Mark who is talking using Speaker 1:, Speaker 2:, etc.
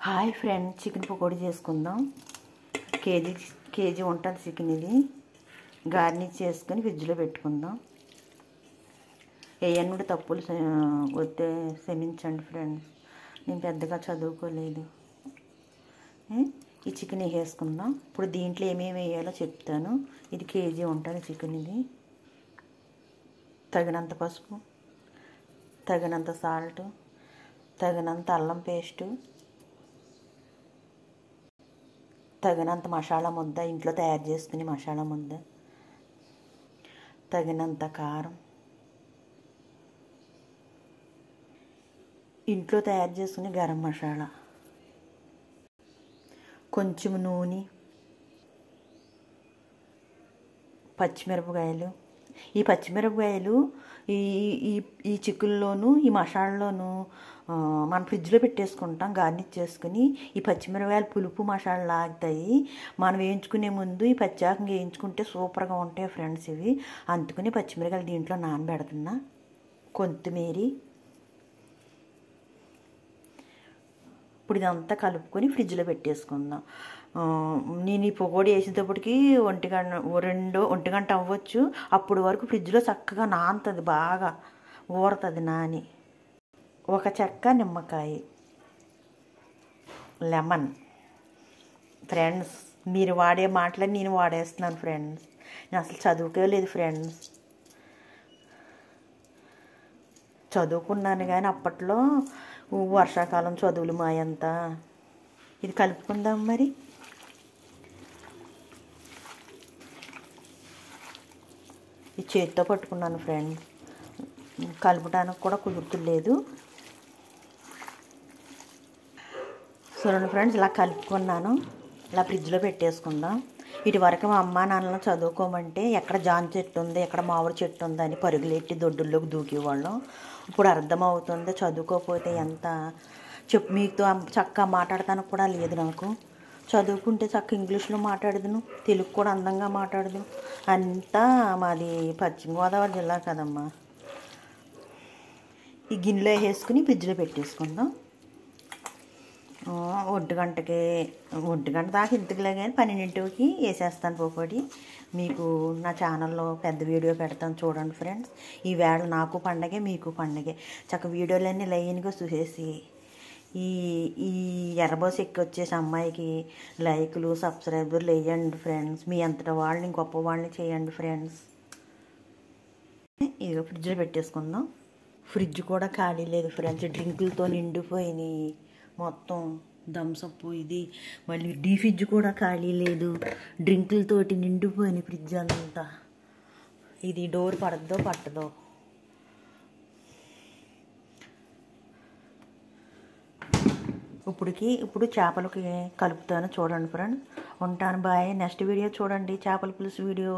Speaker 1: Hi friend, chicken pakodi చేసుకుందాం. KG ఉంటుంది chicken. ఇది గార్నిష్ చేసుకొని ఫ్రిడ్జ్లో పెట్టుకుందాం. ఏయన్నీ తప్పులు వద్దే క్షమించండి ఫ్రెండ్స్, నేను పెద్దగా చదువుకోలేదు. ఈ చికెన్ వేసుకుందాం. ఇప్పుడు దీంట్లో ఏమేమి వేయాలో చెప్తాను. ఇది కేజీ ఉంటుంది చికెన్. ఇది తగినంత పసుపు, తగినంత సాల్ట్, తగినంత అల్లం పేస్టు, తగినంత మసాలా ముద్ద, ఇంట్లో తయారు చేసుకుని మసాలా ముద్ద, తగినంత కారం, ఇంట్లో తయారు చేసుకుని గరం మసాలా, కొంచెం నూనె, పచ్చిమిరపకాయలు. ఈ పచ్చిమిరపకాయలు ఈ చికెన్లోను ఈ మసాలాలోను మనం ఫ్రిడ్జ్లో పెట్టేసుకుంటాం గార్నిష్ చేసుకుని. ఈ పచ్చిమిరపకాయలు పులుపు మసాలా లాగుతాయి. మనం వేయించుకునే ముందు ఈ పచ్చాకంగా వేయించుకుంటే సూపర్గా ఉంటాయి ఫ్రెండ్స్ ఇవి. అందుకని పచ్చిమిరపకాయలు దీంట్లో నానబెడుతున్నా. కొత్తిమీర. ఇప్పుడు ఇదంతా కలుపుకొని ఫ్రిడ్జ్లో పెట్టేసుకుందాం. నేను ఈ పకోడీ వేసేటప్పటికి ఒంటి గంట అవ్వచ్చు. అప్పుడు వరకు ఫ్రిడ్జ్లో చక్కగా నానుతుంది, బాగా ఊరుతుంది నాని. ఒక చెక్క నిమ్మకాయ, లెమన్. ఫ్రెండ్స్, మీరు వాడే మాటలని నేను వాడేస్తున్నాను ఫ్రెండ్స్. నేను అసలు చదువుకోలేదు ఫ్రెండ్స్. చదువుకున్నాను కానీ అప్పట్లో వర్షాకాలం చదువులు మాయంతా. ఇది కలుపుకుందాం మరి. ఈ చేతితో పట్టుకున్నాను ఫ్రెండ్స్, కలపడానికి కూడా కుదురుతులేదు. చూడండి ఫ్రెండ్స్, ఇలా కలుపుకున్నాను. ఇలా ఫ్రిడ్జ్లో పెట్టేసుకుందాం. ఇటు వరకు మా అమ్మ నాన్నలు చదువుకోమంటే ఎక్కడ జామ చెట్టు ఉంది, ఎక్కడ మామిడి చెట్టు ఉంది అని పరుగులెట్టి దొడ్డుల్లోకి దూకేవాళ్ళం. ఇప్పుడు అర్థమవుతుంది చదువుకోకపోతే ఎంత. మీతో చక్కగా మాట్లాడటానికి కూడా లేదు నాకు. చదువుకుంటే చక్క ఇంగ్లీష్లో మాట్లాడదును, తెలుగు కూడా అందంగా మాట్లాడదు. అంతా మాది పశ్చిమ గోదావరి జిల్లా కదమ్మా. ఈ గిన్నెలో వేసుకుని ఫ్రిడ్జ్లో పెట్టేసుకుందాం. 1 గంట దాకా ఇంతకులే కానీ 12కి వేసేస్తాను పకోడీ. మీకు నా ఛానల్లో పెద్ద వీడియో పెడతాను చూడండి ఫ్రెండ్స్. ఈ వేళ నాకు పండగే మీకు పండగే. చక్క వీడియోలన్నీ లైన్గా చూసేసి ఈ ఎర్రబోస్ ఎక్కి వచ్చేసి అమ్మాయికి లైకులు సబ్స్క్రైబర్లు వేయండి ఫ్రెండ్స్. మీ అంతటా వాళ్ళని గొప్ప వాళ్ళని చేయండి ఫ్రెండ్స్. ఇదిగో ఫ్రిడ్జ్లో పెట్టేసుకుందాం. ఫ్రిడ్జ్ కూడా ఖాళీ లేదు ఫ్రెండ్స్, డ్రింకులతో నిండిపోయినాయి మొత్తం. థమ్సప్ ఇది, మళ్ళీ డీ ఫ్రిడ్జ్ కూడా ఖాళీ లేదు, డ్రింకులతోటి నిండిపోయినాయి ఫ్రిడ్జ్ అంతా. ఇది డోర్ పడద్దో పట్టదో. ఇప్పుడు చేపలకి కలుపుతాను చూడండి ఫ్రెండ్స్. ఉంటాను, బాయ్. నెక్స్ట్ వీడియో చూడండి, చేపల పులుసు వీడియో.